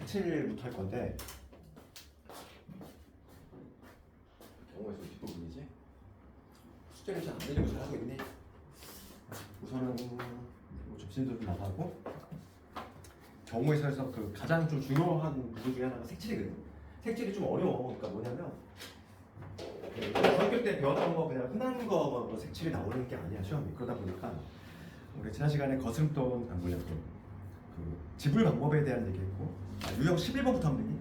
색칠부터 할 건데 경우의 수 뒷부분이지. 숙제는 잘 안 되려고 잘하고 있네. 우선은 접신도 좀 나가고 경우의 수에서 그 가장 좀 중요한 부분 중에 하나가 색칠이거든. 색칠이 좀 어려워. 그러니까 뭐냐면 중학교 때 배웠던 거 그냥 흔한 거 색칠이 나오는 게 아니야 시험이. 그러다 보니까 우리 지난 시간에 거스름돈 방법이었고 그 지불 방법에 대한 얘기했고 유형 11번부터 하면 되니?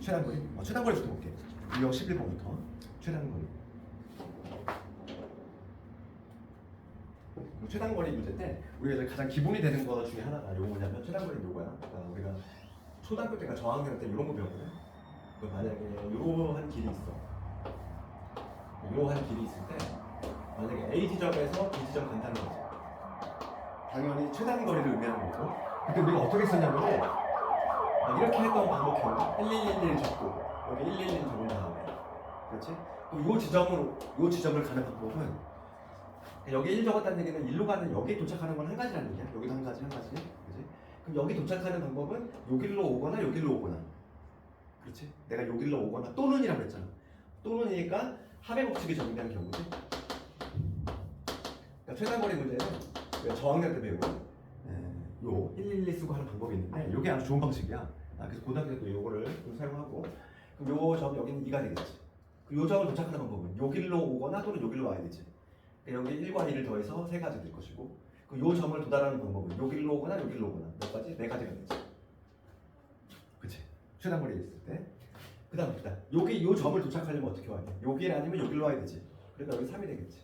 최단거리? 최단거리부터 볼게. 유형 11번부터 최단거리. 최단거리 문제 때 우리가 이제 가장 기본이 되는 거 중에 하나가 요거 뭐냐면 최단거리 요거야. 그러니까 우리가 초등학교 때가 저학년 때 이런 거 배웠거든. 그 만약에 요러한 길이 있어. 요러한 길이 있을 때 만약에 A 지점에서 B 지점 간다는 거지. 당연히 최단거리를 의미하는 거고. 그때 우리가 어떻게 썼냐면 이렇게 했던 방법형 1111 적고 여기 111 적은 다음에 그렇지? 그럼 요 지점을 가는 방법은 여기 1 적었다는 얘기는 1로 가는 여기 도착하는 건 한 가지라는 얘기야. 여기도 한 가지, 그렇지? 그럼 여기 도착하는 방법은 요 길로 오거나 요 길로 오거나, 그렇지? 내가 요 길로 오거나 또는이라고 했잖아. 또는이니까 합의 법칙이 적용되는 경우지. 그러니까 최단거리 문제는 우리가 저학년 때 배우고 요 111 쓰고 하는 방법이 있는데 이게 아주 좋은 방식이야. 그래서 고등학교 때도 요거를 좀 사용하고 그럼 요 점 여기는 2가 되겠지. 요 점을 도착하는 방법은 요 길로 오거나 또는 요 길로 와야 되지. 여기 1과 2를 더해서 3가지 될 것이고 요 점을 도달하는 방법은 요 길로 오거나 요 길로 오거나 몇 가지? 4가지가 되지. 그치? 최단거리에 있을 때. 그 다음 여기 요 점을 도착하려면 어떻게 와야 돼? 요 길 아니면 요 길로 와야 되지. 그러니까 여기 3이 되겠지.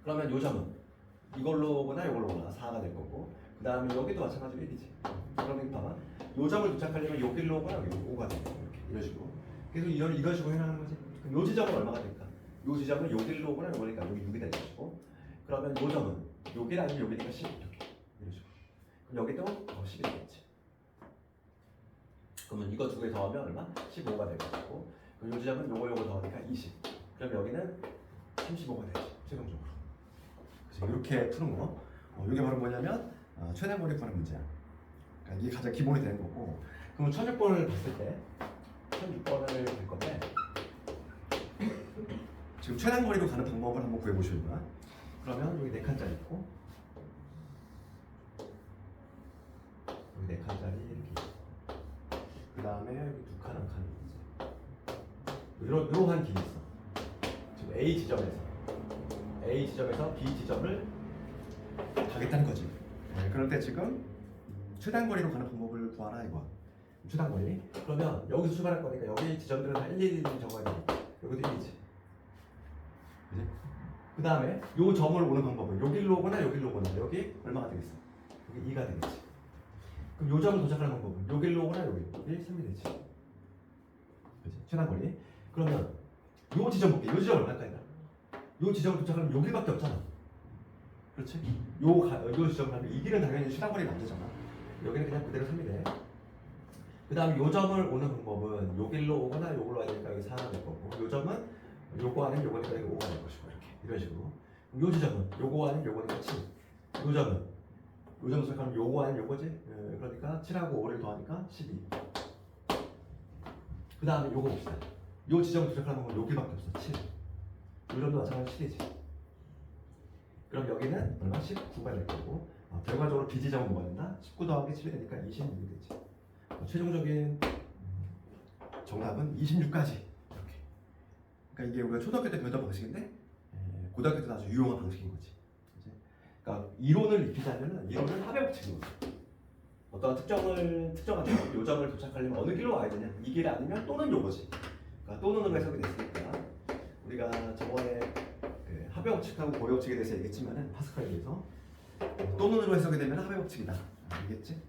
그러면 요 점은 이걸로 오거나 이걸로 오거나 4가 될 거고 그 다음에 여기도 마찬가지로 1이지. 그러니까 봐봐. 요 점을 도착하려면 요 길로 오거나 여기 5가 될 거고 이런 식으로. 계속 이런 식으로 해나가는 거지. 그럼 요 지점은 얼마가 될까? 요 지점은 요 길로 오거나 요거니까 여기 6이 될 것이고 그러면 요 점은 요 길 아니면 여기니까 10 이렇게 이런 식으로. 그럼 여기도 10이 되겠지. 그러면 이거 두 개 더하면 얼마? 15가 될 것이고 그럼 요 지점은 요거 더하니까 20. 그럼 여기는 35가 되지 최종적으로. 그래서 이렇게 푸는 거. 이게 바로 뭐냐면 최단거리 구하는 문제야. 그러니까 이게 가장 기본이 되는 거고. 그럼 1006번을 봤을 때 1006번을 볼 건데 지금 최단거리로 가는 방법을 한번 구해보시는 거야. 그러면 여기 4칸짜리 있고 여기 4칸짜리 이렇게 있고 그 다음에 여기 2칸, 1칸 이러한 길이 있어. 지금 A 지점에서 B 지점을 가겠다는 거지. 그럴 때 지금 최단거리로 가는 방법을 구하라 이거. 최단거리. 그러면 여기서 출발할 거니까 여기 지점들은 다 1, 1, 1 적어야 되니까 여기도 1이지. 그 다음에 요 점을 오는 방법은 요 길로 오거나 요 길로 오거나 여기 얼마가 되겠어? 여기 2가 되겠지. 그럼 요 점을 도착하는 방법은 요 길로 오거나 여기 3이 되지. 그치? 최단거리. 그러면 요 지점 볼게. 요 지점 얼마일까? 요 지점을 도착하면 요 길밖에 없잖아. 그렇지? 요 지점 가면 이 길은 당연히 최단거리가 안 되잖아. 여기는 그냥 그대로 3이 돼. 그 다음에 요 점을 오는 방법은 요 길로 오거나 요걸로 와야 되니까 여기 4가 될 거고 요 점은 요거 아니면 요거니까 여기 5가 될 것이고 이렇게 이런 식으로. 요 지점은 요거 아니면 요거니까 7. 요 점은 요 점 도착하면 요거 아니면 요거지. 그러니까 7하고 5를 더하니까 12. 그 다음에 요거 봅시다. 요 지점 도착하는 건 요 길밖에 없어. 7. 요 점도 마찬가지로 7이지. 그럼 여기는 얼마? 19가 될 거고 결과적으로 B 지점은 뭐가 된다? 19 더하기 7이 되니까 26이 되지. 최종적인 정답은 26까지 이렇게. 그러니까 이게 우리가 초등학교 때 배웠던 방식인데 고등학교 때는 아주 유용한 방식인 거지. 그러니까 이론을 익히자면은 이론을 합의 법칙인 거지. 어떤 특정한 요점을 도착하려면 어느 길로 와야 되냐? 이 길 아니면 또는 요거지. 그러니까 또는으로 해석이 됐으니까 우리가 저번에 합의 법칙하고 고려 법칙에 대해서 얘기했지만은 파스칼에 대해서 또는으로 해석이 되면 합의 법칙이다. 알겠지?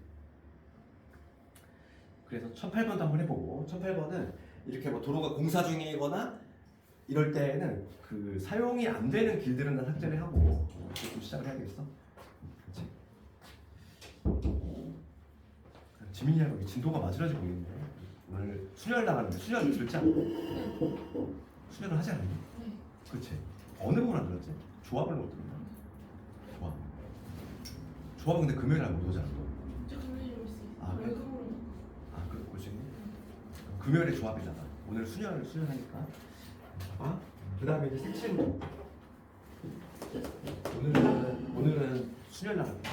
그래서 1008번도 한번 해보고 1008번은 이렇게 뭐 도로가 공사 중이거나 이럴 때에는 그 사용이 안 되는 길들은 다 삭제를 하고 좀 시작을 해야 되겠어. 그렇지? 지민이랑 진도가 맞으라지 모르겠네. 오늘 수련을 나가는데 수련을 들지 않나? 수련을 하지 않니? 네. 그렇지? 어느 부분 안 들었지? 조합을 못 들었나? 조합은 근데 금요일날 못 오잖아. 저 금요일에 올 수 있어요. 아, 그래? 월급으로. 금요일에 조합이잖아. 오늘 수련하니까. 그 다음에 이제 색칠. 오늘은 수련하는 거.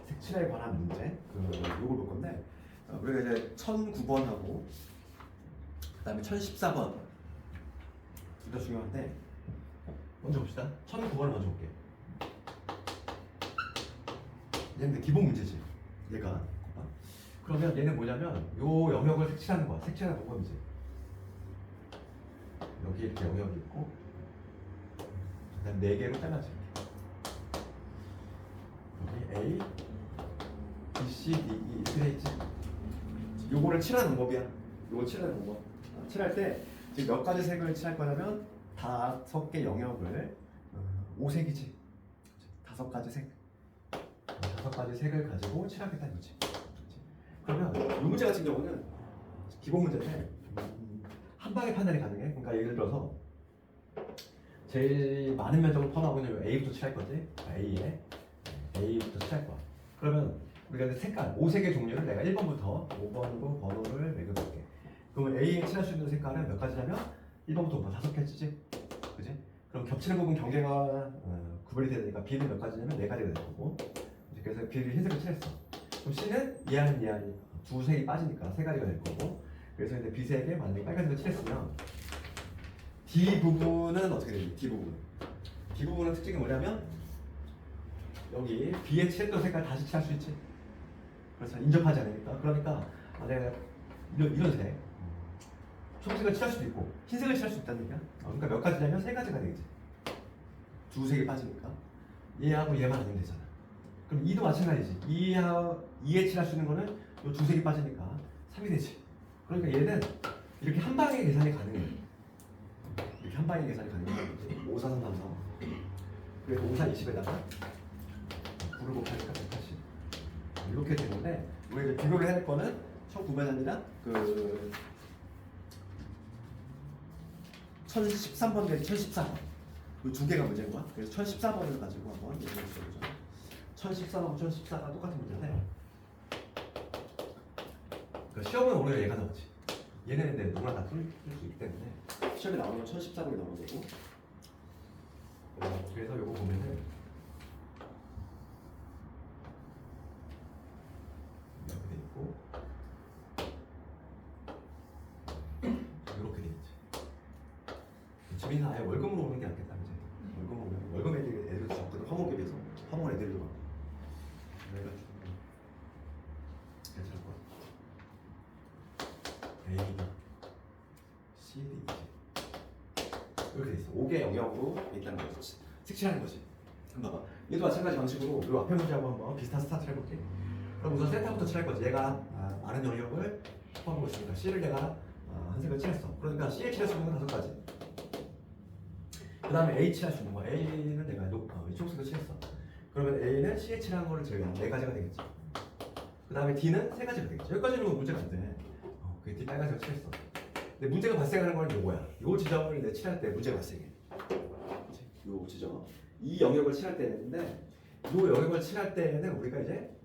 색칠에 관한 문제. 요걸 볼 건데 우리가 이제 1009번하고 그다음에 1014번 둘 다 중요한데 먼저 봅시다. 1009번을 먼저 볼게요. 얘는 기본 문제지. 얘가. 그러면 얘는 뭐냐면 요 영역을 색칠하는 거야. 색칠하는 방법이지. 여기 이렇게 영역이 있고 그다음 4개로 잘라지. 여기 A, B, C, D, E 이렇게 돼 있지. 요거를 칠하는 방법이야. 요거 칠하는 방법. 칠할 때 지금 몇 가지 색을 칠할 거냐면 5개 영역을 5색이지. 5가지 색. 5가지 색을 가지고 칠하겠다 이거지. 그러면 이 문제 같은 경우는 기본 문제인데 한 방에 판단이 가능해. 그러니까 예를 들어서 제일 많은 면적을 포함하고 있는 A부터 칠할 거지. A부터 칠할 거야. 그러면 우리가 이제 색깔 5색의 종류를 내가 1번부터 5번으로 번호를 매겨볼게. 그러면 A에 칠할 수 있는 색깔은 몇 가지냐면 1번부터 5번 5개지. 그지? 그럼 겹치는 부분 경계가 구별이 되니까 B는 몇 가지냐면 4가지가 될 거고. 그래서 B를 흰색을 칠했어. 그럼 C는 이하는 두 색이 빠지니까 3가지가 될 거고. 그래서 이제 B색에 만약에 빨간색을 칠했으면 D 부분은 어떻게 되지? D 부분은 특징이 뭐냐면 여기 B에 칠했던 색깔 다시 칠할 수 있지. 그래서 인접하지 않으니까. 그러니까 내가 이런 색 초록색을 칠할 수도 있고 흰색을 칠할 수 있다는 얘기야. 그러니까 몇 가지냐면 3가지가 되겠지. 두 색이 빠지니까 얘하고 얘만 아니면 되잖아. 그럼 2도 마찬가지지. 2에 칠할 수 있는 거는 요 두 색이 빠지니까 3이 되지. 그러니까 얘는 이렇게 한 방에 계산이 가능해. 이렇게 한 방에 계산이 가능해. 5, 4, 3, 3, 4. 그래서 5, 4, 20에다가 9를 곱하니까 180. 이렇게 되는데 우리가 이제 비교를 해야 할 거는 1009번이랑 그 1013번 대 1014번. 이 두 개가 문제인 거야. 그래서 1014번을 가지고 한번 얘기해 보죠. 1013하고 1014가 똑같은 문제인데 그러니까 시험은 오히려 얘가 나오지. 얘는 근데 누구나 다 풀 수 있기 때문에 시험에 나오는 건 1014번이 나오는 거고. 그래서 요거 보면은 이렇게 돼 있고 이렇게 돼 있지. 집에서 아예 월급으로 오는 게 낫겠다, 이제. 월급으로 오면 월급 애들도 적거든. 화목에 비해서 화목은 애들도 많고. 그래가지고 괜찮을 것 같아. A가 C, D, E 이렇게 돼 있어. 5개 영역으로 있다는 거지. 색칠하는 거지. 한번 봐봐. 얘도 마찬가지 방식으로 이 앞에 문제하고 한번 비슷한 스타트를 해볼게. 그럼 우선 센터부터 칠할 거지. 얘가 아는 영역을 포함하고 있으니까 C를 내가 한 색을 칠했어. 그러니까 C에 칠할 수 있는 건 5가지. 그 다음에 A 칠할 수 있는 거. A는 내가 초록색을 칠했어. 그러면 A는 C에 칠한 거를 제외한 4가지가 되겠지. 그 다음에 D는 3가지가 되겠지. 여기까지는 뭐 문제가 안 돼. 그 D 빨간색을 칠했어. 근데 문제가 발생하는 건 요거야. 요 지점을 내 칠할 때 문제가 발생해. 요 지점. 이 영역을 칠할 때인데 요 영역을 칠할 때는 우리가 이제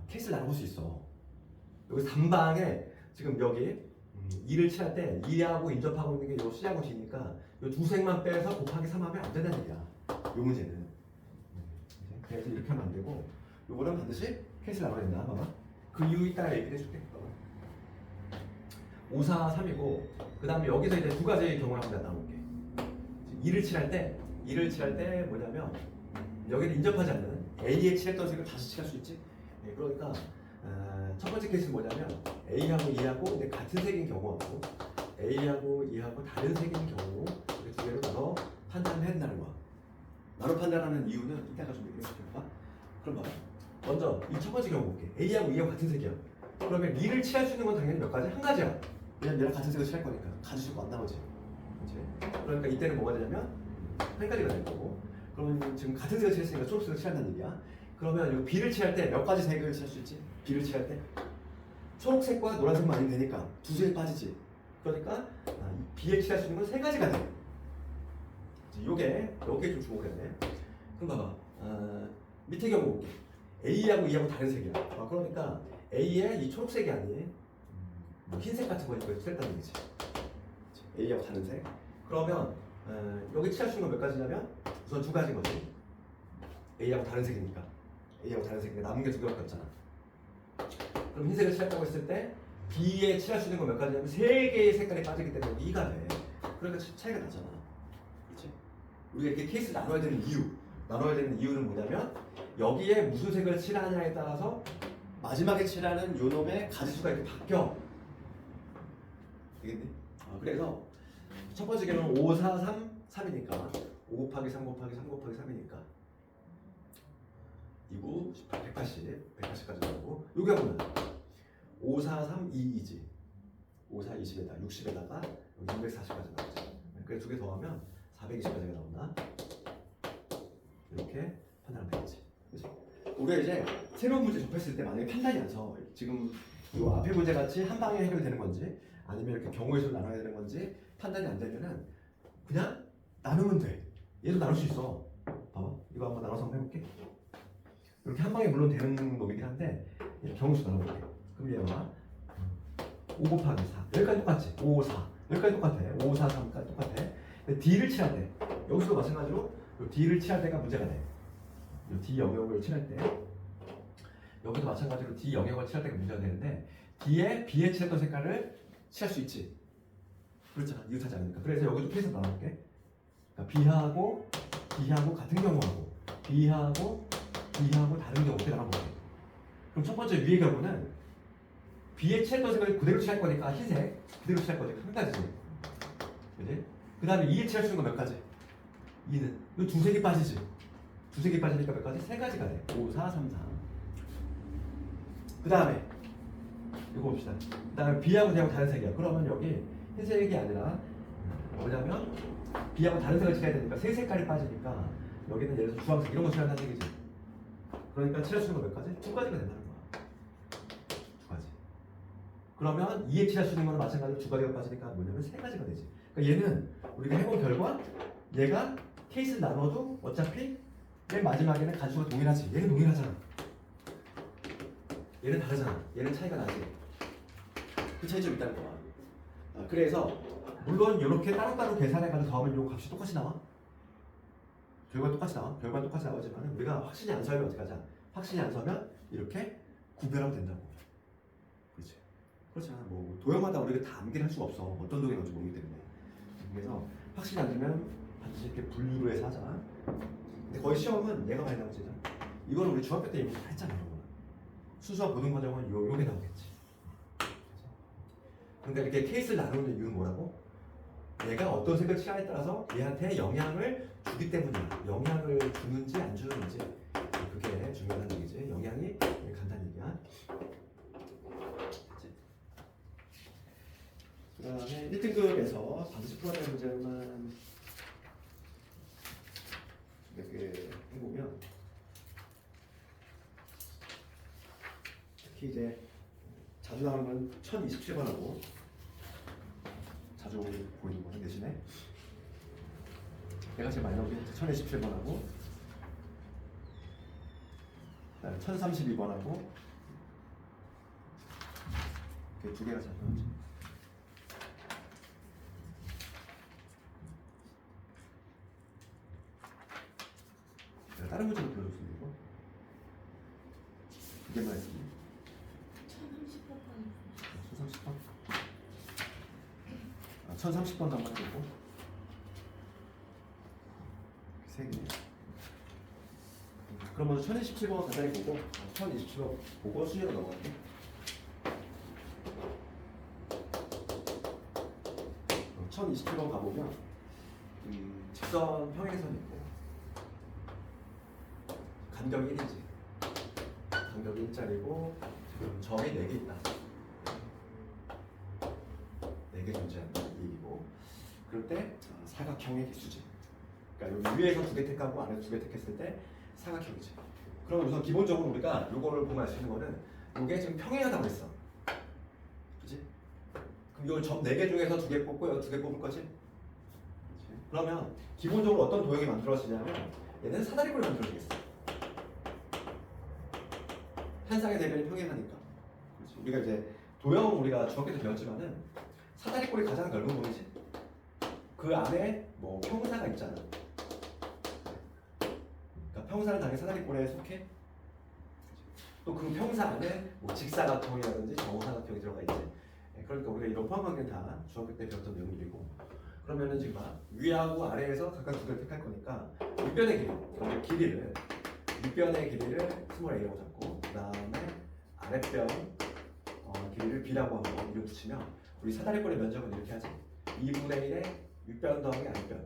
케이스를 나눠볼 수 있어. 여기 3방에 지금 여기 2를 칠할 때 2하고 인접하고 있는 게 요 C하고 D니까 요 두 색만 빼서 곱하기 3하면 안 된다는 얘기야. 요 문제는. 그래서 이렇게 하면 안 되고 요거는 반드시 케이스를 나눠야 된다. 봐봐. 그 이유 이따가 얘기해 줄게. 5, 4, 3이고 그 다음에 여기서 이제 2가지 경우를 한번 나눠볼게. 2를 칠할 때 뭐냐면 여기는 인접하지 않는 A에 칠했던 색을 다시 칠할 수 있지. 그러니까 첫 번째 케이스는 뭐냐면 A하고 E하고 같은 색인 경우하고 A하고 E하고 다른 색인 경우 이렇게 두 개로 나눠 판단을 해야 된다는 거야. 나눠 판단하는 이유는 이따가 좀 얘기해 줄까? 그럼 봐봐. 먼저 이 첫 번째 경우 볼게. A하고 E하고 같은 색이야. 그러면 2를 칠할 수 있는 건 당연히 몇 가지? 한 가지야. 왜냐면 얘랑 같은 색을 칠할 거니까 가지고 안 나오지. 그렇지? 그러니까 이때는 뭐가 되냐면 한 가지가 될 거고. 그러면 지금 같은 색을 칠했으니까 초록색을 칠한다는 얘기야. 그러면 이 B를 칠할 때 몇 가지 색을 칠할 수 있지? B를 칠할 때 초록색과 노란색만 아니면 되니까 두 색이 빠지지. 그러니까 B에 칠할 수 있는 건 3가지가 돼. 요게 좀 주목해야 돼. 그럼 봐봐. 밑에 경우 볼게. A하고 E하고 다른 색이야. 그러니까 A에 이 초록색이 아닌 뭐 흰색 같은 거 이거 칠했다는 얘기지. A하고 다른 색. 그러면 여기 칠할 수 있는 건 몇 가지냐면 우선 두 가지인 거지. A하고 다른 색이니까. A하고 다른 색이니까 남은 게 두 개밖에 없잖아. 그럼 흰색을 칠했다고 했을 때 B에 칠할 수 있는 건 몇 가지냐면 세 개의 색깔이 빠지기 때문에 여기 2가 돼. 그러니까 차이가 나잖아. 그렇지? 우리가 이렇게 케이스를 나눠야 되는 이유는 뭐냐면 여기에 무슨 색을 칠하냐에 따라서 마지막에 칠하는 요놈의 가지수가 이렇게 바뀌어. 되겠니? 그래서 첫 번째 개는 5, 4, 3, 3이니까 5 곱하기 3 곱하기 3 곱하기 3이니까 29, 18, 180까지 나오고 여기 하면 5, 4, 3, 2이지 5, 4, 20에다 60에다가 여기 240까지 나오지. 그래서 두 개 더하면 420까지가 나온다. 이렇게 판단하면 되겠지. 그치? 우리가 이제 새로운 문제 접했을 때 만약에 판단이 안 서, 지금 이 앞에 문제 같이 한 방에 해결되는 건지 아니면 이렇게 경우의 수를 나눠야 되는 건지 판단이 안 되면은 그냥 나누면 돼. 얘도 나눌 수 있어. 봐봐. 이거 한번 나눠서 한번 해볼게. 이렇게 한 방에 물론 되는 놈이긴 한데 경우의 수 나눠볼게. 그럼 얘가 5 곱하기 4 여기까지 똑같지? 5, 4 여기까지 똑같아. 5, 4, 3까지 똑같아. 근데 D를 칠할 때 여기서도 마찬가지로 D를 칠할 때가 문제가 돼. D 영역을 칠할 때 여기도 마찬가지로 D 영역을 칠할 때가 문제가 되는데 D에 B에 칠했던 색깔을 칠할 수 있지. 그렇잖아. 이웃하지 않으니까. 그래서 여기도 케이스 나눠볼게. 그러니까 B하고 같은 경우하고 B하고 다른 경우 이렇게 나눠볼게. 그럼 첫 번째 위의 경우는 B에 칠했던 색을 그대로 칠할 거니까 흰색 그대로 칠할 거니까 한 가지지. 그지? 그 다음에 2에 칠할 수 있는 건 몇 가지? 2는 이 두 색이 빠지지. 두 색이 빠지니까 몇 가지? 세 가지가 돼. 5, 4, 3, 4. 그 다음에 이거 봅시다. 그 다음에 B하고 D하고 다른 색이야. 그러면 여기 흰색이 아니라 뭐냐면 B하고 다른 색을 칠해야 되니까 세 색깔이 빠지니까 여기는 예를 들어서 주황색 이런 거 칠한다는 얘기지. 그러니까 칠할 수 있는 건 몇 가지? 두 가지가 된다는 거야. 두 가지. 그러면 2에 칠할 수 있는 거는 마찬가지로 두 가지가 빠지니까 뭐냐면 세 가지가 되지. 그러니까 얘는 우리가 해본 결과 얘가 케이스를 나눠도 어차피 맨 마지막에는 가지수가 동일하지. 얘는 동일하잖아. 얘는 다르잖아. 얘는 차이가 나지. 그 차이 좀 있다는 거야. 그래서 물론 이렇게 따로따로 계산해가지고 더하면 요 값이 똑같이 나와. 결과 똑같이 나와. 결과 똑같이 나오지만 우리가 확신이 안 서면 어떻게 하자. 확신이 안 서면 이렇게 구별하면 된다고. 그렇지. 그렇잖아. 뭐 도형마다 우리가 다 암기를 할 수가 없어. 어떤 도형이 나올지 모르기 때문에. 그래서 확신이 안 되면 반드시 이렇게 분류를 해서 하자. 근데 거의 시험은 얘가 많이 나오지. 이거는 우리 중학교 때 이미 다 했잖아. 수수화 보는 과정은 요게 나오겠지. 그러니까 이렇게 케이스를 나누는 이유는 뭐라고? 얘가 어떤 색을 칠하에 따라서 얘한테 영향을 주기 때문이야. 영향을 주는지 안 주는지 그게 중요한 얘기지. 영향이 간단한 얘기야. 그 다음에 1등급에서 반드시 풀어야 될 문제만 몇 개 해보면 특히 이제 자주 나오는 건 1027번하고 자주 보이는 거는 대신에 내가 제일 많이 나오는 게 1027번하고 1032번하고 이렇게 두 개가 잘 나오지. 내가 다른 문제도 불러줬습니다. 이거 두 개만 했습니다. 1030번? 1030번도 한번 해보고 세 개. 그럼 먼저 1027번 간단히 보고 1027번 보고 수제로 넘어갈게. 어, 1027번 가보면 직선 평행선이 있고 간격이 1이지. 간격이 1짜리고 지금 점이 4개 있다. 4개 존재한다 이 얘기고. 그럴 때 사각형의 개수지. 그러니까 여기 위에서 2개 택하고 안에서 2개 택했을 때 사각형이지. 그러면 우선 기본적으로 우리가 요거를 보면 알 수 있는 거는 요게 지금 평행하다고 했어. 그치? 그럼 요 점 4개 중에서 2개 뽑고 여기 2개 뽑을 거지? 그치? 그러면 기본적으로 어떤 도형이 만들어지냐면 얘는 사다리꼴이 만들어지겠어. 한쌍의 대변이 평행하니까. 그렇지. 우리가 이제 도형 우리가 중학교 때 배웠지만은 사다리꼴이 가장 넓은 부분이지. 그 안에 뭐 평사가 있잖아. 그러니까 평사는 당연히 사다리꼴에 속해. 또 그 평사 안에 뭐 직사각형이라든지 정사각형이 들어가 있지. 그러니까 우리가 이런 포함관계는 다 중학교 때 배웠던 내용들이고. 그러면은 지금 위하고 아래에서 각각 두 개를 택할 거니까 윗변의 길이, 먼저 길이를 윗변의 길이를 스몰 a라고 잡고 그 다음에 아랫변 길이를 b라고 한번 이름 붙이면 우리 사다리꼴의 면적은 이렇게 하지. 2분의 1의 윗변 더하기 아랫변.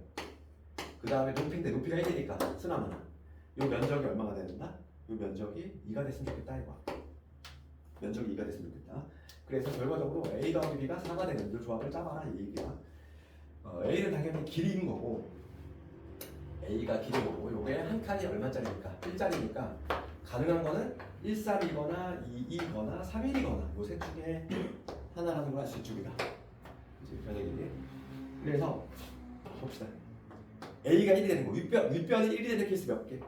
그 다음에 높이인데 높이가 1이니까 쓰나마나 이 면적이 얼마가 된다? 이 면적이 2가 됐으면 좋겠다 이거. 면적이 2가 됐으면 좋겠다. 그래서 결과적으로 a 더하기 b가 4가 되는 이 조합을 짜봐라 이 얘기야. a는 당연히 길이인 거고 a가 길이고 요게 한 칸이 얼마짜리니까 1짜리니까 가능한 거는 132거나 22거나 31이거나 요 셋 중에 하나라는 걸 알 수 있죠 우리가. 그치 변의 길이. 그래서 봅시다. a가 1이 되는 거 윗변이 1이 되는 케이스 몇 개?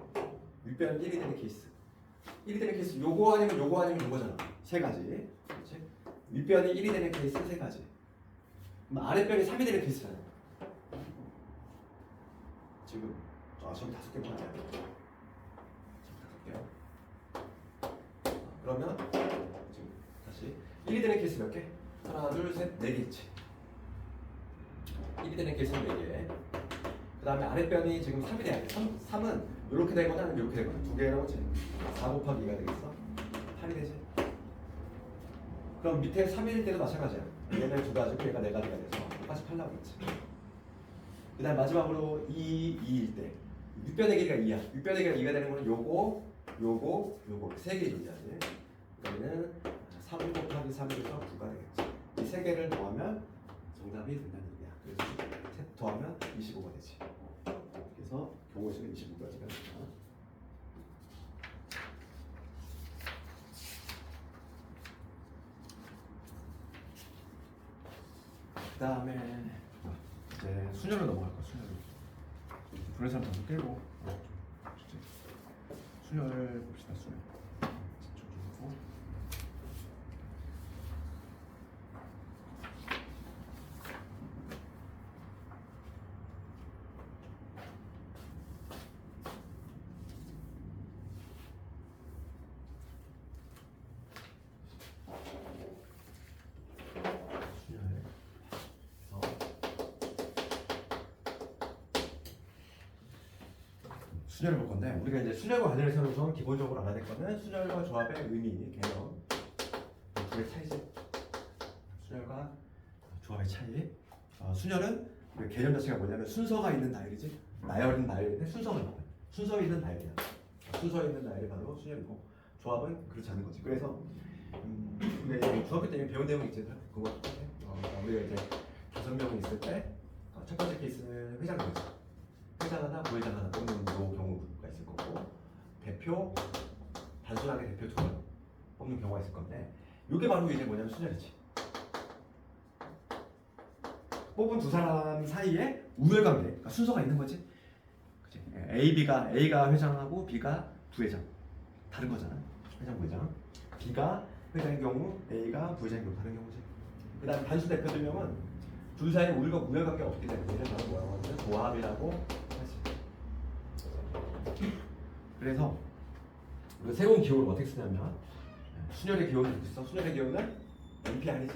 윗변이 1이 되는 케이스 1이 되는 케이스 요거 아니면 요거잖아. 세 가지. 그렇지? 윗변이 1이 되는 케이스 세 가지. 그럼 아랫변이 3이 되는 케이스잖아. 지금 저기 5개 보자. 저기 5개요. 그러면 지금 다시 1이 되는 케이스 몇 개? 하나, 둘, 셋, 4개 있지. 1이 되는 케이스는 4개. 그 다음에 아랫변이 지금 3이 돼야 돼. 3은 이렇게 되거나 아니면 이렇게 되거나 두 개라고 치. 4 곱하기 2가 되겠어? 8이 되지. 그럼 밑에 3일 때도 마찬가지야. 얘는 두 가지고 얘가 4가지가 돼서 똑같이 8 나오겠지. 그 다음 마지막으로 2일 때 윗변의 길이가 2야. 윗변의 길이가 2가 되는 거는 요거 세 개 존재하지. 그러면은 3 곱하기 3에서 9가 되겠지. 이 세 개를 더하면 정답이 된다는 얘기야. 그래서 셋 더하면 25가 되지. 그래서 경우수는 25까지가 됩니다. 그 다음에 이제 순열로 넘어갈 거야. 순열로. 부른 사람 전부 깨고 순열 봅시다. 순열. 집중적으로. 순열을 볼 건데 우리가 이제 순열과 관련해서는 우선 기본적으로 알아야 될 거는 순열과 조합의 의미, 개념 둘의 차이지. 순열과 조합의 차이. 순열은 우리 개념 자체가 뭐냐면 순서가 있는 다일이지. 나열은 다일인데 순서가 있는 다일이야. 순서 있는 다일이 바로 순열이고 조합은 그렇지 않은 거지. 그래서 우리가 중학교 때 배운 내용이 있지. 그거 우리가 이제 5명이 있을 때 첫 번째 케이스는 회장이지. 회장 하나, 부회장 하나 뽑는 요 경우가 있을 거고 대표, 단순하게 대표 2명 뽑는 경우가 있을 건데 이게 바로 이제 뭐냐면 순열이지. 뽑은 두 사람 사이에 우열관계, 그러니까 순서가 있는 거지. 그치? A가 회장하고 B가 부회장 다른 거잖아. 회장, 부회장. B가 회장의 경우 A가 부회장의 경우 다른 경우지. 그 다음에 단순 대표 2명은 둘 사이에 우열관계가 없기 때문에 얘는 바로 뭐라고 하냐면 조합이라고. 그래서 우리가 새로운 기호를 어떻게 쓰냐면 순열의 기호는 이렇게 써. 순열의 기호는 NP 아니지.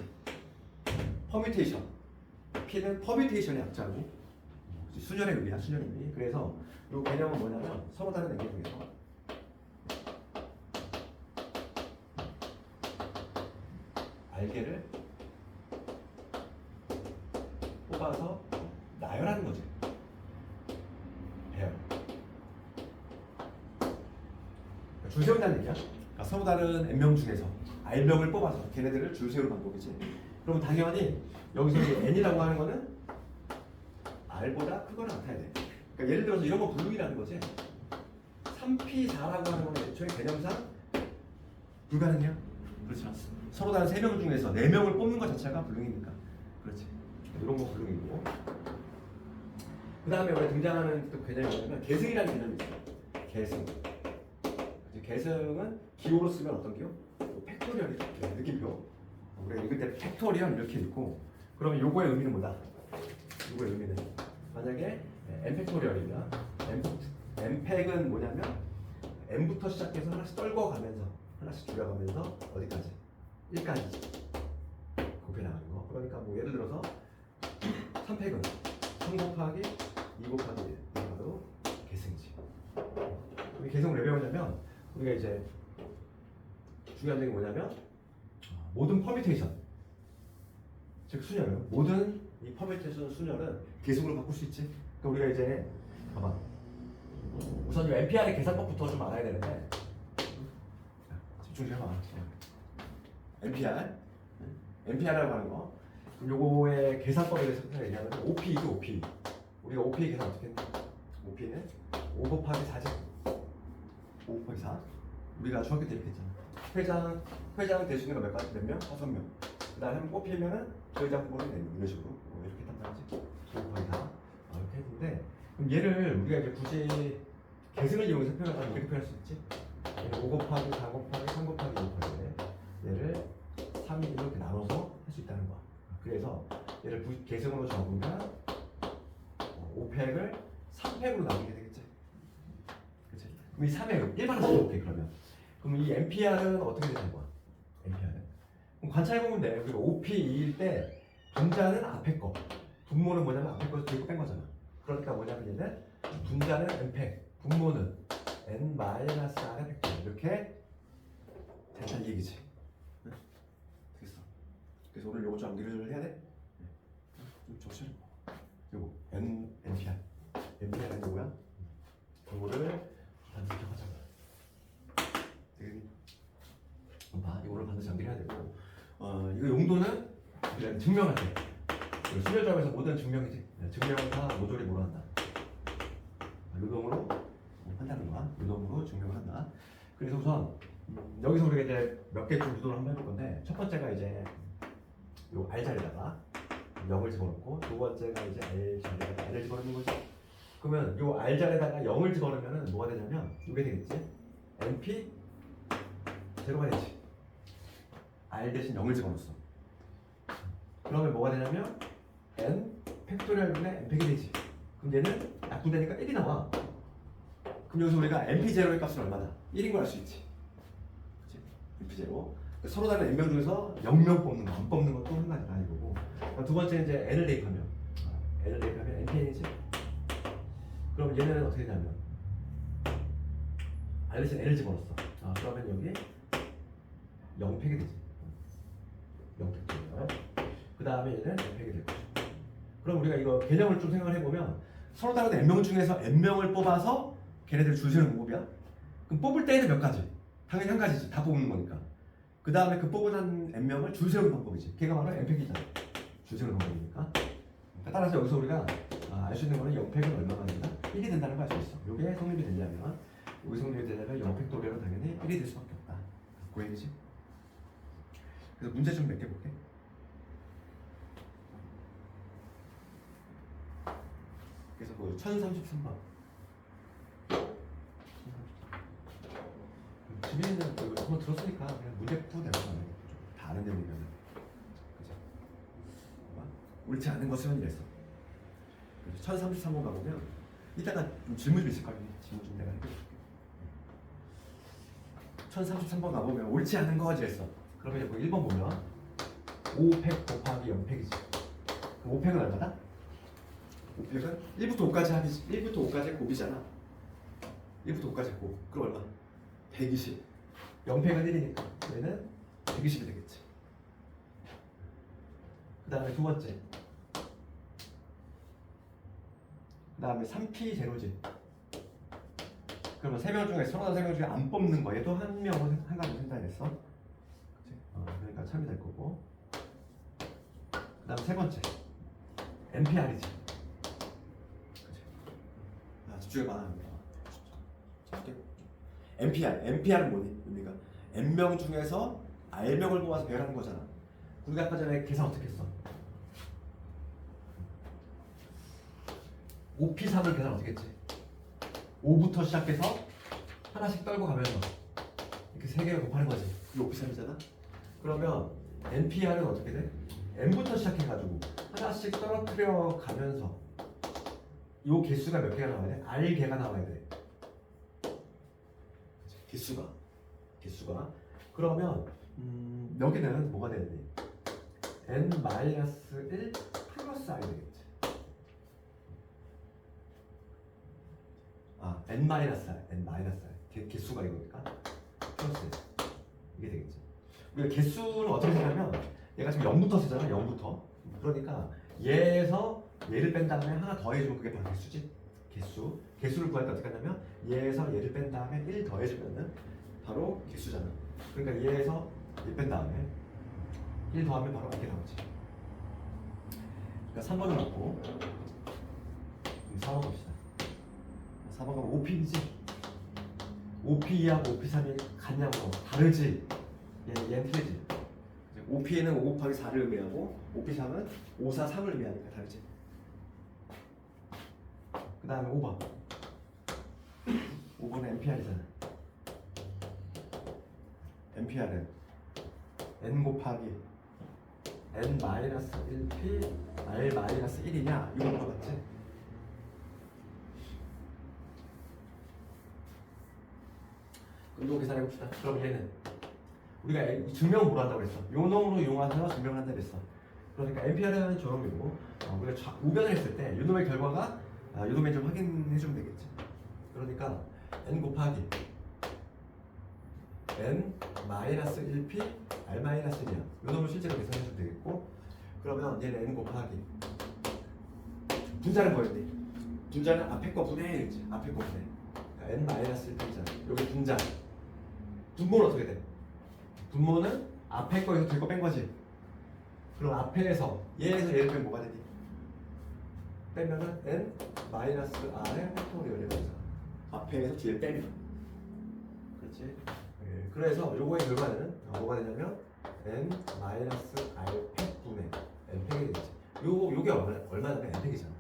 퍼뮤테이션. P는 퍼뮤테이션의 약자고 순열의 의미야. 순열의 의미. 그래서 이 개념은 뭐냐면 서로 다른 액계 중에서 알게를 뽑아서 나열하는 거지. 배열. 줄 세운다는 얘기야. 그러니까 서로 다른 n명 중에서 r명을 뽑아서 걔네들을 줄 세우는 방법이지. 그럼 당연히 여기서 n이라고 하는 거는 r보다 크거나 같아야 돼. 그러니까 예를 들어서 이런 건 불능이라는 거지. 3p4라고 하는 거는 애초에 개념상 불가능이야. 그렇지 않습니다. 서로 다른 3명 중에서 4명을 뽑는 것 자체가 불능이니까. 그렇지. 이런 거 불능이고. 그 다음에 원래 등장하는 또 개념이 뭐냐면 계승이라는 개념이 있어요. 계승. 계승은 기호로 쓰면 어떤 기호? 팩토리얼이죠. 네, 느낌표. 우리가 읽을 때 팩토리얼 이렇게 읽고 그러면 요거의 의미는 뭐다? 요거의 의미는 만약에 n 팩토리얼이면 n팩은 뭐냐면 n부터 시작해서 하나씩 떨궈 가면서 하나씩 줄여가면서 어디까지? 1까지 곱해 나가는 거. 그러니까 뭐 예를 들어서 3팩은 3 곱하기 2 곱하기 1 바로 계승이지. 우리 계승을 왜 배우냐면 우리가 이제 중요한 점이 뭐냐면 모든 퍼뮤테이션 즉 순열은 모든 이 퍼뮤테이션 순열은 계승으로 바꿀 수 있지. 그러니까 우리가 이제 봐봐. 우선 이 NPR의 계산법부터 좀 알아야 되는데 집중 좀 해봐. NPR이라고 하는 거. 그럼 요거의 계산법에 대해서 얘기하면 OP이죠, OP. 우리가 OP 계산 어떻게 했냐? OP는 5 곱하기 4지. 5 곱하기 4. 우리가 중학교 때 이렇게 했잖아. 회장 대신에 몇 가지? 몇 명? 5명. 그 다음에 뽑히면은 저희장 후보는 4명. 이런 식으로. 이렇게 했단 말이지. 5 곱하기 4. 이렇게 했는데 그럼 얘를 우리가 이제 굳이 계승을 이용해서 표현하면 이렇게 표현할 수 있지. 얘를 5 곱하기 4 곱하기 3 곱하기 2 곱하기 얘를 3 이렇게 나눠서 할 수 있다는 거야. 그래서 얘를 계승으로 적으면 5팩을 3팩으로 나누게 되겠지. 그치? 그럼 이 3팩을 일반으로 적어볼게 그러면. 그럼 이 NPR은 어떻게 되는 거야? NPR은? 그럼 관찰해보면 돼. 우리가 OP2일 때 분자는 앞에 거, 분모는 뭐냐면 앞에 거 뒤에 거 뺀 거잖아. 그러니까 뭐냐면 얘는 분자는 n팩, 분모는 n-r의 팩tor 이렇게 된다는 얘기지. 응? 됐어. 그래서 오늘 요거 좀 암기를 해야 돼? 좀 적셔. 요거 NPR. NPR은 뭐야? 요거를 반드시 기억하자고. 되겠니? 봐, 이거를 반드시 암기해야 되고. 이거 용도는 그냥 증명할 때. 순열점에서 모든 증명이지. 증명은 다 모조리 뭐로 한다. 유동으로 한다는 거야. 유동으로 증명을 한다. 그래서 우선 여기서 우리가 이제 몇 개 좀 유도를 한번 해볼 건데 첫 번째가 이제 요 R 자리에다가 0을 집어넣고 두 번째가 이제 R 자리에다가 R을 집어넣는 거지. 그러면 요 R 자리에다가 0을 집어넣으면은 뭐가 되냐면 이게 되겠지. NP 제로가 되지. R 대신 0을 집어넣었어. 그러면 뭐가 되냐면 n 팩토리얼 분의 n팩이 되지. 그럼 얘는 약분되니까 1이 나와. 그럼 여기서 우리가 np0의 값은 얼마다? 1인 걸 알 수 있지. 그치? np0. 서로 다른 n명 중에서 0명 뽑는 거, 안 뽑는 것도 한 가지다 이거고. 두 번째 이제 n을 대입하면 npn이지. 그럼 얘는 어떻게 되냐면 r 대신 n을 집어넣었어. 그러면 여기 0팩이 되지. 0팩토리얼. 그 다음에 얘는 n팩이 될 거죠. 그럼 우리가 이거 개념을 좀 생각을 해보면 서로 다른 n명 중에서 n명을 뽑아서 걔네들을 줄 세우는 방법이야. 그럼 뽑을 때에는 몇 가지? 당연히 한 가지지. 다 뽑는 거니까. 그 다음에 그 뽑은 한 n명을 줄 세우는 방법이지. 걔가 바로 n팩이잖아. 줄 세우는 방법이니까. 따라서 여기서 우리가 알 수 있는 거는 0팩은 얼마나 된다? 1이 된다는 걸 알 수 있어. 이게 성립이 되려면 여기 성립이 되려면 0팩토리얼은 당연히 1이 될 수밖에 없다. 그 얘기지. 그래서 문제 좀 몇 개 볼게. 그래서 그 1033번 지민이는 이거 한번 들었으니까 그냥 문제 푸는 대로 하는 다 아는 내용이면 그죠? 옳지 않은 것은 이랬어. 1033번 가보면 이따가 좀 질문 좀 있을 거 아니에요. 질문 좀 내가 해볼게. 1033번 가보면 옳지 않은 거 이랬어. 그러면 여기 1번 보면 5팩 곱하기 0팩이지. 그럼 5팩은 얼마다? 5팩은 1부터 5까지 합이지. 1부터 5까지 곱이잖아. 1부터 5까지 곱. 그럼 얼마? 120. 0팩은 1이니까 얘는 120이 되겠지. 그 다음에 두 번째. 그 다음에 3P 제로지. 그러면 3명 중에 서로 3명 중에 안 뽑는 거 얘도 한 명은 한 가지 생산했어. 그치? 그러니까 참이 될 거고. 그 다음 세 번째. NPR이지. 집중해봐. NPR은 뭐니? 의미가 N명 중에서 R명을 뽑아서 배열하는 거잖아. 우리가 아까 전에 계산 어떻게 했어? OP3을 계산 어떻게 했지? 5부터 시작해서 하나씩 떨고 가면서 이렇게 세 개를 곱하는 거지. 이게 오피삼이잖아. 그러면 NPR은 어떻게 돼? N부터 시작해가지고 하나씩 떨어뜨려 가면서 요 개수가 몇 개가 나와야 돼? R개가 나와야 돼. 개수가. 그러면 여기는 뭐가 되니? N-1 플러스 I 되겠지. 아, N-I. 개수가 이거니까 플러스 이게 되겠지. 우리가 개수는 어떻게 쓰냐면 얘가 지금 0부터 쓰잖아. 0부터. 그러니까 얘에서 얘를 뺀 다음에 하나 더해주면 그게 바로 개수지. 개수를 구할 때 어떻게 하냐면 얘에서 얘를 뺀 다음에 1 더해주면은 바로 개수잖아. 그러니까 얘에서 얘 뺀 다음에 1 더하면 바로 이렇게 나오지. 그러니까 3번을 맞고 4번 갑시다. 4번은 OP이지. OP하고 OP3이 같냐고. 다르지. 얘는 틀리지. OP는 5 곱하기 4를 의미하고 OP3은 5, 4, 3을 의미하니까 다르지. 그 다음에 5번. 5번은 NPR이잖아. NPR은 N 곱하기 N-1P R-1이냐? 이거 물어봤지? 그럼 이거 계산해봅시다. 그럼 얘는 우리가 증명을 뭐로 한다고 그랬어? 요 놈으로 이용해서 증명을 한다고 그랬어. 그러니까 NPR은 저 놈이고 우리가 우변을 했을 때 요 놈의 결과가 요 놈에 좀 확인해주면 되겠지. 그러니까 N 곱하기 N-1P R-1이야. 요 놈을 실제로 계산해주면 되겠고, 그러면 얘는 N 곱하기 분자는 뭐였니? 분자는 앞에 거 분해했지. 앞에 거 분해. 그러니까 N-1P잖아. 여기 분자. 분모는 어떻게 돼? 분모는 앞에 거에서 뒤에 거 뺀 거지. 그럼 앞에서 얘에서 얘를 빼면 뭐가 되니? 빼면은 N-R의 팩토리얼이 되잖아. 앞에서 뒤에 빼면. 그렇지? 예, 그래서 요거의 결과는 뭐가 되냐면 N-R 팩분의 N팩이 되지. 요게 얼마냐면 N팩이잖아.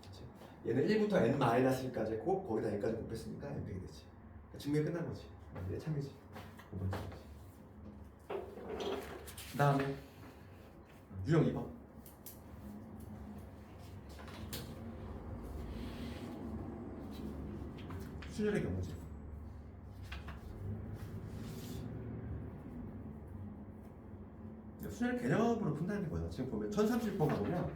그렇지? 얘는 1부터 N-까지 했고 거기다 N까지 곱했으니까 N팩이 되지. 그러니까 증명이 끝난 거지. 이게 참이지. 5번 참이지. 그 다음에 유형 2번. 순열의 경우지. 순열 개념으로 푼다는 거야. 지금 보면 1030번 가보면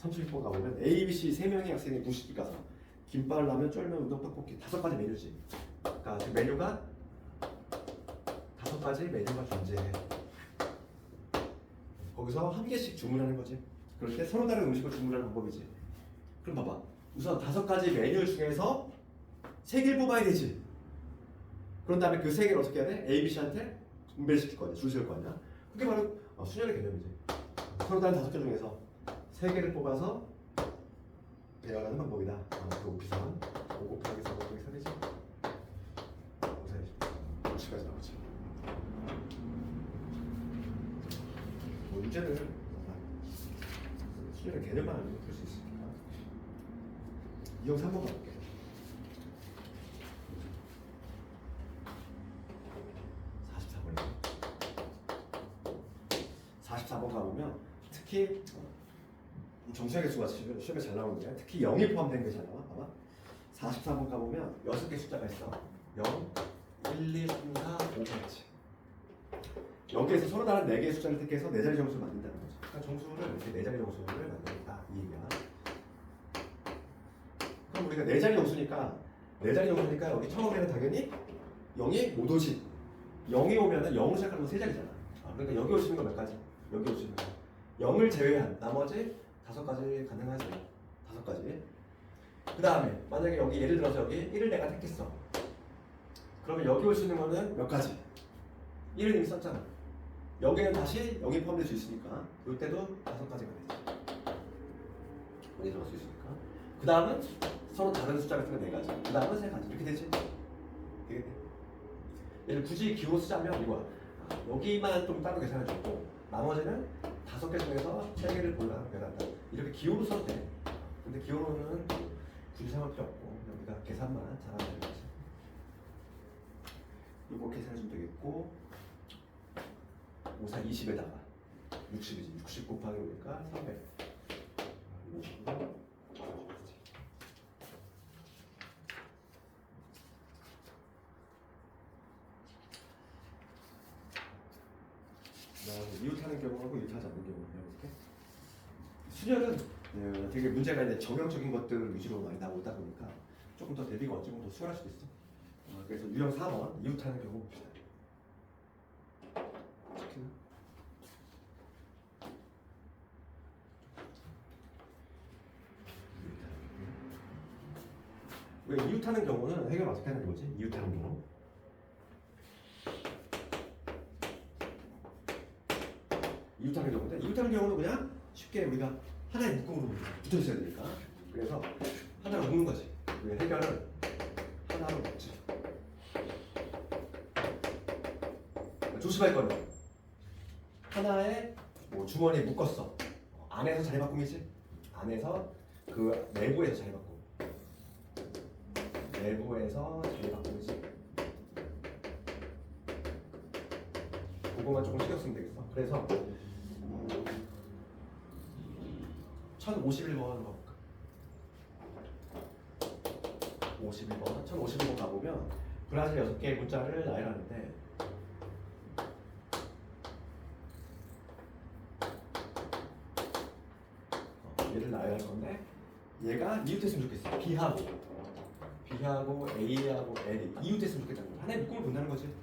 30번 가보면 A, B, C 3명의 학생이 분식집 가서 김밥을 라면, 쫄면, 우동, 떡볶이 5가지 메뉴지. 그러니까 그 메뉴가 5가지 메뉴가 존재해. 거기서 한 개씩 주문하는 거지. 그럴 때 서로 다른 음식을 주문하는 방법이지. 그럼 봐봐. 우선 5가지 메뉴 중에서 3개를 뽑아야 되지. 그런 다음에 그 3개를 어떻게 해야 돼? A, B, C한테 분배를 시킬 거 아니야. 줄 세울 거 아니야. 그게 바로 순열의 개념이지. 서로 다른 5개 중에서 3개를 뽑아서 배워가는 방법이다. 그 오피선 5 곱하기 4 곱하기 3이지. 5까지 나오지. 문제를 순열의 개념만 알면 풀 수 있으니까. 이형 3번 가볼게. 44번 가보면 특히 정수의 개수가 시험에 잘 나오는데 특히 0이 포함된 게 잘 나와. 봐봐. 44번 가보면 6개 숫자가 있어. 0, 1, 2, 3, 4, 5, 6. 여기에서 서로 다른 4개의 숫자를 택해서 4자리 정수를 만든다는 거지. 그러니까 정수를 이렇게 4자리 정수를 만들겠다. 이 얘기야. 그럼 우리가 4자리 정수니까 4자리 정수니까 여기 처음에는 당연히 0이 못 오지. 0이 오면은 0으로 시작하는 건 3자리잖아. 그러니까 여기 오시는 거 몇 가지? 여기 오시는 거 0을 제외한 나머지 5가지 가능하지. 5가지. 그 다음에 만약에 여기 예를 들어서 여기 1을 내가 택했어. 그러면 여기 올 수 있는 거는 몇 가지? 1을 이미 썼잖아. 여기는 다시 0이 포함될 수 있으니까 이때도 5가지가 되지. 0이 들어갈 수 있으니까. 그 다음은 서로 다른 숫자 같은 거 4가지. 그 다음은 3가지. 이렇게 되지. 되겠네. 얘를 굳이 기호 쓰자면 이거야. 여기만 좀 따로 계산해줬고 나머지는 5개 중에서 3개를 골라내란다. 이렇게 기호로 써도 돼. 근데 기호로는 굳이 사용할 필요 없고 그냥 우리가 계산만 잘하면 되겠지. 이거 계산해주면 되겠고 5, 4, 20에다가 60이지. 60 곱하기 오니까 300. 이런 식으로. 이웃하는 경우하고 이웃하지 않는 경우 해볼게. 수열은 되게 문제가 이제 정형적인 것들 위주로 많이 나오다 보니까 조금 더 대비가 어쩌면 더 수월할 수도 있어. 그래서 유형 4번 이웃하는 경우 봅시다. 왜 이웃하는 경우는 해결 어떻게 하는 거지? 이웃하는 경우. 이웃하는 경우인데 이웃하는 경우는 그냥 쉽게 우리가 하나의 묶음으로 붙어 있어야 되니까 그래서 하나로 묶는 거지. 왜 해결을 하나로 묶지. 조심할 거는 하나의 뭐 주머니에 묶었어. 안에서 자리 바꿈이지. 안에서 그 내부에서 자리 바꿈. 내부에서 자리 바꿈이지. 그거만 조금 신경 쓰면 되겠어. 그래서 1051번으로 가볼까? 51번. 1051번 가보면 브라질 6개의 문자를 나열하는데 얘를 나열할 건데 얘가 이웃했으면 좋겠어. B하고 A하고 L이 이웃했으면 좋겠다는 거야. 하나의 묶음을 본다는 거지.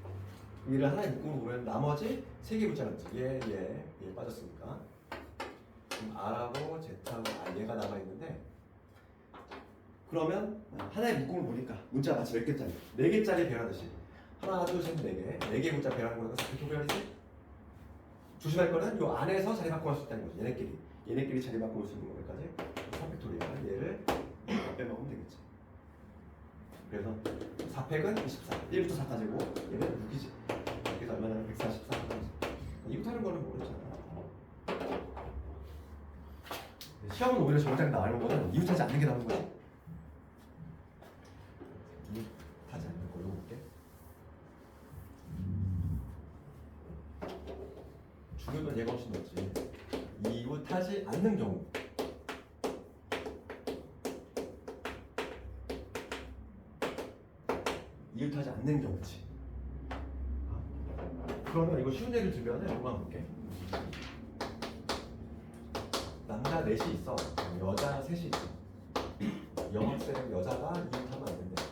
얘를 하나의 묶음으로 보면 나머지 3개 문자가 있지. 얘 빠졌으니까 R하고 Z하고 R 얘가 남아있는데 그러면 하나의 묶음을 보니까 문자가 마치 몇 개짜리? 4개짜리 배열하듯이 하나, 둘, 셋, 4개 4개 문자 배열하는 거니까 4개 배열이지? 조심할 거는 요 안에서 자리 바꿔 할 수 있다는 거지. 얘네끼리 자리 바꿔 올 수 있는 거기까지 3팩토리얼 얘를 빼먹으면 되겠지. 그래서 4팩은 24 1부터 4까지고 얘는 6이지. 그래서 얼마나 144 이웃하는 거는 모르잖아. 시험은 오히려 정작 나오는 거는 이웃하지 않는 게 나오는 거지. 이웃하지 않는 걸로 볼게. 중요한 얘가 훨씬 높지. 이웃하지 않는 경우. 이웃하지 않는 경우지. 그러면 이거 쉬운 예를 들면 이거만 볼게. 남자 넷이 있어. 여자 셋이 있어. 여학생 여자가 이웃하면 안 된대.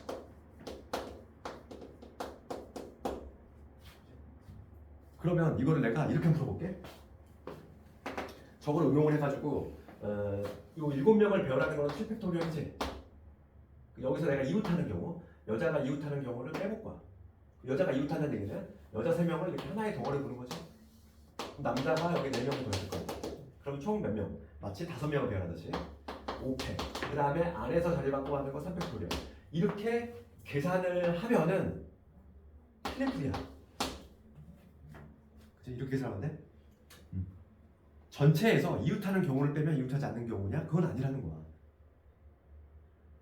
그러면 이거를 내가 이렇게 물어볼게. 저걸 응용을 해가지고 이 7명을 배열하는 거는 7팩토리얼이지. 여기서 내가 이웃하는 경우, 여자가 이웃하는 경우를 빼볼 거야. 여자가 이웃하는 얘기는 여자 3명을 이렇게 하나의 덩어리 보는 거지. 남자가 여기 4명이 더 있을 거야. 그럼 총 몇 명? 마치 5명을 배열하듯이 5팩. 그 다음에 안에서 자리 바꾸고 하는 거 3팩토리얼. 이렇게 계산을 하면은 트리플이야. 그치? 이렇게 계산하면 돼? 전체에서 이웃하는 경우를 빼면 이웃하지 않는 경우냐? 그건 아니라는 거야.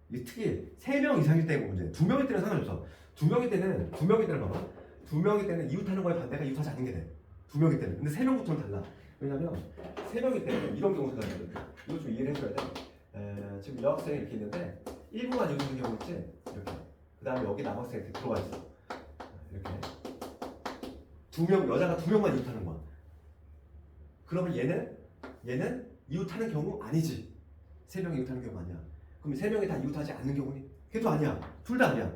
이게 특히 3명 이상일 때가 문제. 2명일 때는 상관없어. 2명일 때는 봐봐. 2명일 때는 이웃하는 거에 반대가 이웃하지 않는 게 돼. 2명일 때는. 근데 3명부터는 달라. 왜냐면 3명일 때는 이런 경우가 생각나거든. 이거 좀 이해를 해줘야 돼. 지금 여학생이 이렇게 있는데 1부만 이웃하는 경우 있지? 이렇게. 그 다음에 여기 남학생이 이렇게 들어가 있어. 이렇게. 2명, 여자가 2명만 이웃하는 거야. 그러면 얘는 이웃하는 경우 아니지. 3명이 이웃하는 경우 아니야. 그럼 3명이 다 이웃하지 않는 경우니? 걔도 아니야. 둘 다 아니야.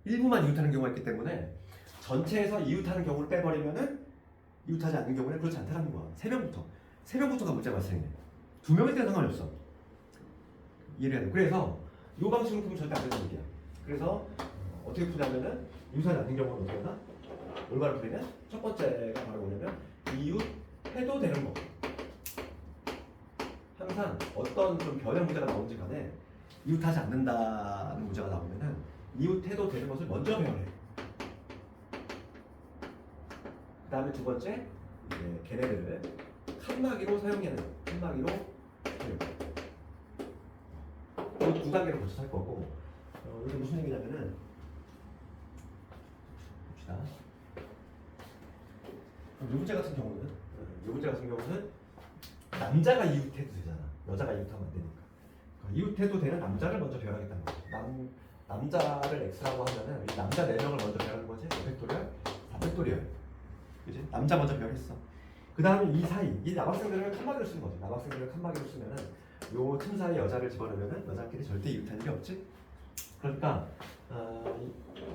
일부만 이웃하는 경우가 있기 때문에 전체에서 이웃하는 경우를 빼버리면은 이웃하지 않는 경우는 그렇지 않다는 거야. 3명부터가 문제가 발생해. 2명일 때는 상관이 없어. 이해해야 돼. 그래서 이 방식으로 풀면 절대 안 되는 얘기야. 그래서 어떻게 푸냐면은 이웃하지 않는 경우는 어떻게 하나? 얼마를 풀리면 첫 번째가 바로 뭐냐면 이웃해도 되는 거. 항상 어떤 좀 변형 문제가 나오는지 간에 이웃하지 않는다는 문제가 나오면은 이웃해도 되는 것을 먼저 배워내. 그 다음에 두 번째, 이제 걔네들을 칸막이로 사용해야 돼. 칸막이로 사용. 그 두 단계로 거쳐서 할 거고 이게 무슨 얘기냐면은 봅시다. 이 문제 같은 경우는 남자가 이웃해도 되잖아. 여자가 이웃하면 안 되니까. 이웃해도 되는 남자를 먼저 배열하겠다는 거지. 남자를 x라고 하면은 이 남자 4명을 먼저 배열하는 거지. 팩토리얼, 4팩토리얼. 그지? 남자 먼저 배열했어. 그 다음에 이 사이, 이 남학생들을 칸막이로 쓰는 거지. 남학생들을 칸막이로 쓰면은 요 틈 사이에 여자를 집어넣으면은 여자끼리 절대 이웃할 일이 없지. 그러니까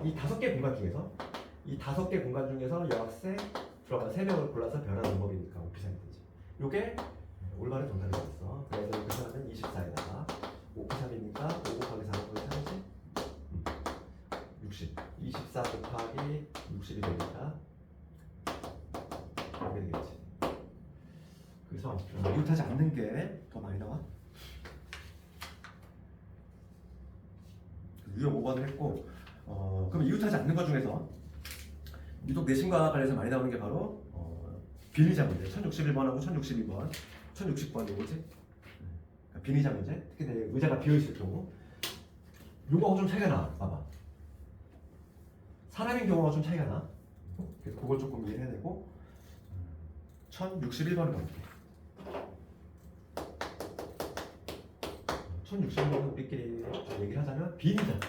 이 5개 공간 중에서 이 5개 공간 중에서 여학생 들어간 3명을 골라서 변하는 방법이니까 오피삼이 되지. 요게 올바른 정답이 됐어. 그래서 이렇게 하면 24에다가 5p3이니까 5 곱하기 4 곱하기 3이지? 60. 24 곱하기 60이 되니까 이렇게 되겠지. 그래서 이웃하지 않는 게 더 많이 나와. 유형 5번을 했고 그럼 이웃하지 않는 것 중에서 유독 내신과 관련해서 많이 나오는 게 바로 비리자 문제 1061번하고 1062번 1060번 요거지. 비리자 문제 특히 의자가 비어있을 경우 요거하고 좀 차이가 나. 봐봐. 사람인 경우가 좀 차이가 나. 그래서 그걸 조금 이해해야 되고 1061번을 볼게. 1060번은 우리끼리 얘기를 하자면 비리자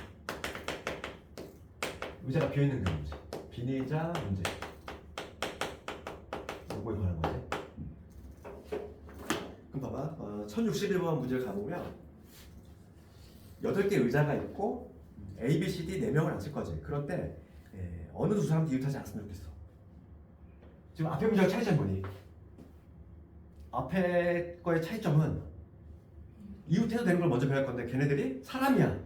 의자가 비어있는 그런 문제. 비리자 문제 요거에 관한 거지. 그럼 봐봐 1061번 문제를 가보면 8개 의자가 있고 A, B, C, D 4명을 앉을 거지. 그럴 때 어느 두 사람도 이웃하지 않았으면 좋겠어. 지금 앞에 문제가 차이점이 뭐니? 앞에 거의 차이점은 이웃해도 되는 걸 먼저 배울 건데 걔네들이 사람이야.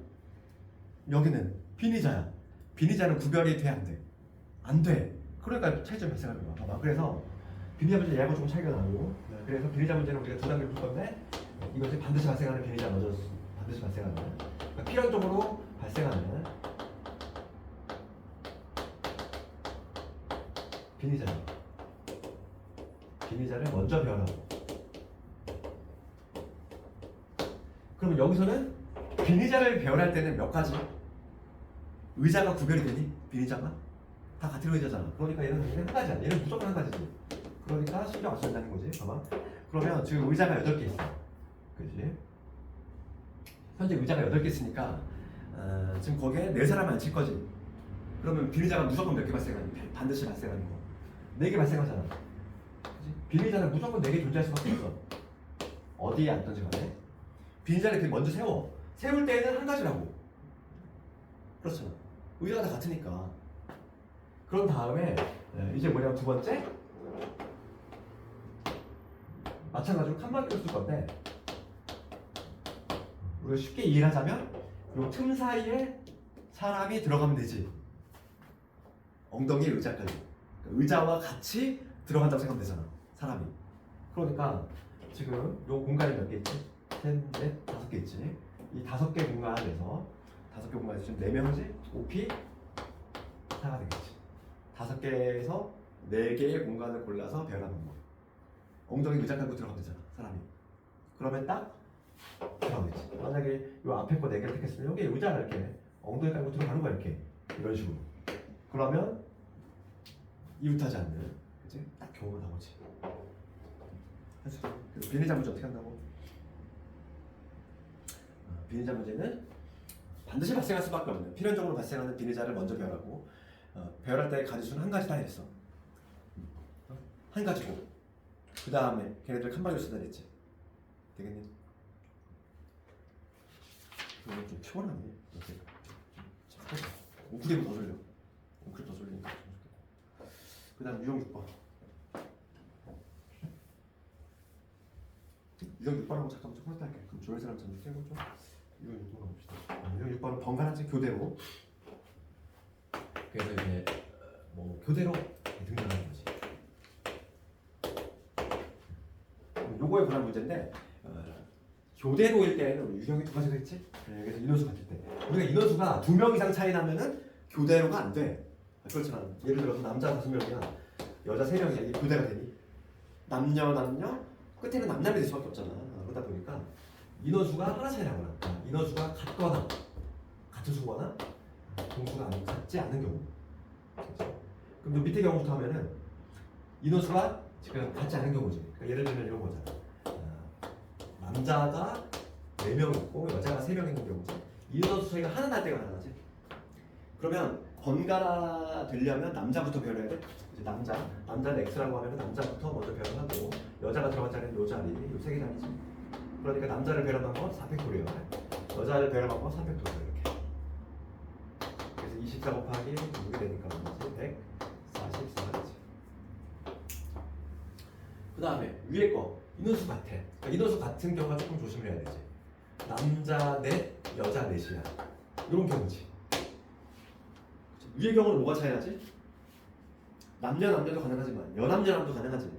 여기는 비니자야. 비니자는 구별이 돼 안 돼? 안 돼. 그러니까 차이점이 발생하는 거야. 봐봐. 그래서 비니자 문제 얘하고 좀 차이가 나고 그래서 비니자 문제는 우리가 2단계로 풀 건데 이것이 반드시 발생하는 비니자 먼저 반드시 발생하는 그러니까 필연적으로 발생하는 비니자를 먼저 배열하고 그러면 여기서는 비니자를 배열할 때는 몇 가지? 의자가 구별이 되니? 비니자가? 다 같은 의자잖아. 그러니까 얘는 한 가지야. 얘는 무조건 한 가지지. 그러니까 신경 안 쓴다는 거지. 봐봐. 그러면 지금 의자가 8개 있어. 그지? 현재 의자가 8개 있으니까 지금 거기에 4사람 앉힐 거지. 그러면 비니자가 무조건 몇 개 발생하니? 반드시 발생하는 거. 4개 발생하잖아. 그지? 비니자는 무조건 4개 존재할 수밖에 없어. 어디에 앉든지 간에. 비니자를 이렇게 먼저 세워. 세울 때에는 한 가지라고. 그렇잖아. 의자가 다 같으니까. 그런 다음에 이제 뭐냐면 두 번째 마찬가지로 칸막이로 쓸 건데 우리가 쉽게 이해하자면 요 틈 사이에 사람이 들어가면 되지. 엉덩이 의자까지. 그러니까 의자와 같이 들어간다고 생각하면 되잖아. 사람이. 그러니까 지금 요 공간이 몇 개 있지? 셋, 넷, 5개 있지. 이 5개 공간에서 5개 공간에서 지금 4명이지? 5P 4가 되겠지. 5개에서 4개의 공간을 골라서 배열하는 거. 엉덩이 의자 깔고 들어가면 되잖아. 사람이. 그러면 딱 들어가겠지. 만약에 요 앞에 거 4개를 택했으면 여기 의자를 이렇게 엉덩이 깔고 들어가는 거야. 이렇게. 이런 식으로. 그러면 이웃하지 않는 그치? 딱 경우가 나오지. 그래서 비니자 문제 어떻게 한다고? 비니자 문제는 반드시 발생할 수밖에 없는 필연적으로 발생하는 비니자를 먼저 배열하고 배열할 때의 가지수는 한 가지다 했어. 한 가지고 그 다음에 걔네들 칸막이로 쓰다 했지. 되겠니? 이거 좀 피곤하네. 이렇게 웅크리고 더 졸려. 웅크리 더 졸리니까 그 다음 유형 6번. 유형 6번하고 잠깐만 좀 홀딱 할게. 그럼 조회 사람 전주 깨고 좀 유형 6번 가봅시다. 유형 6번은 번갈아지 교대로. 그래서 이제 뭐 교대로 등장하는 거지. 요거에 관한 문제인데 교대로일 때는 유형이 2가지가 있지. 그래서 인원수 같을 때 우리가 인원수가 2명 이상 차이 나면은 교대로가 안 돼. 그렇잖아. 예를 들어서 남자 5명이야 여자 3명이야. 이게 교대가 되니? 남녀 끝에는 남남이 될 수밖에 없잖아. 그러다 보니까 인원수가 하나 차이 나거나 인원수가 같거나 같은 수거나 동수가 아닌 같지 않은 경우. 그렇죠? 그럼 또 밑에 경우부터 하면은 인원수가 지금 같지 않은 경우지. 그러니까 예를 들면 이런 거잖아. 남자가 4명 있고 여자가 3명 있는 경우지. 인원수 차이가 하나 날 때가 나타나지. 그러면 번갈아 되려면 남자부터 배열해야 돼. 이제 남자는 X라고 하면 남자부터 먼저 배열하고 여자가 들어간 자리는 요 자리, 요 3개 자리지. 그러니까 남자를 배열한 건 4팩토리얼, 여자를 배열한 건 3팩토리얼 이렇게. 그래서 24 곱하기 6이 되니까 뭐지? 144지. 그 다음에 위에 거 인원수 같아. 그러니까 인원수 같은 경우가 조금 조심을 해야 되지. 남자 넷, 여자 넷이야. 이런 경우지. 위의 경우는 뭐가 차이 나지? 남녀도 가능하지만 여남여남도 가능하지.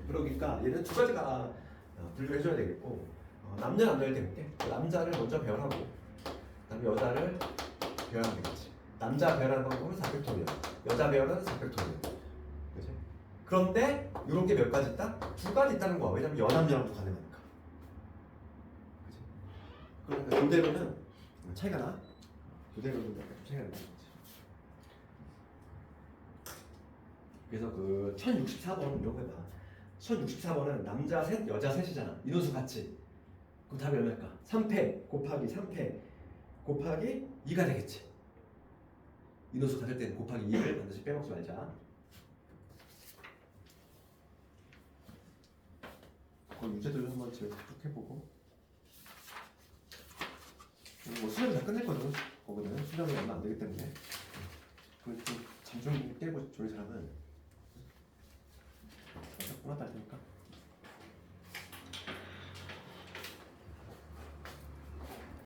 그러니까 얘는 두 가지가 분류를 해줘야 되겠고, 남녀를 때문에 남자를 먼저 배열하고 그다음에 여자를 배열하면 되겠지. 남자 배열하는 방법은 4팩토리얼, 여자 배열은 4팩토리얼. 그치? 그런데 이런 게 몇 가지 있다? 2가지 있다는 거야. 왜냐면 여남여남도 가능하니까. 그치? 그러니까 교대로는 차이가 나. 교대로는 약간 좀 차이가 나. 그래서 그 1064번 이런 거 해봐. 1064번은 남자 셋, 여자 셋이잖아. 인원수 같이. 그럼 답이 얼마일까? 3패 곱하기 3패 곱하기 2가 되겠지. 인원수 같을 때는 곱하기 2를 반드시 빼먹지 말자. 그 문제들 한번 집에 쭉 해보고. 뭐 수련이 다 끝냈거든. 거기는 수련이 얼마 안 되기 때문에. 그 잠좀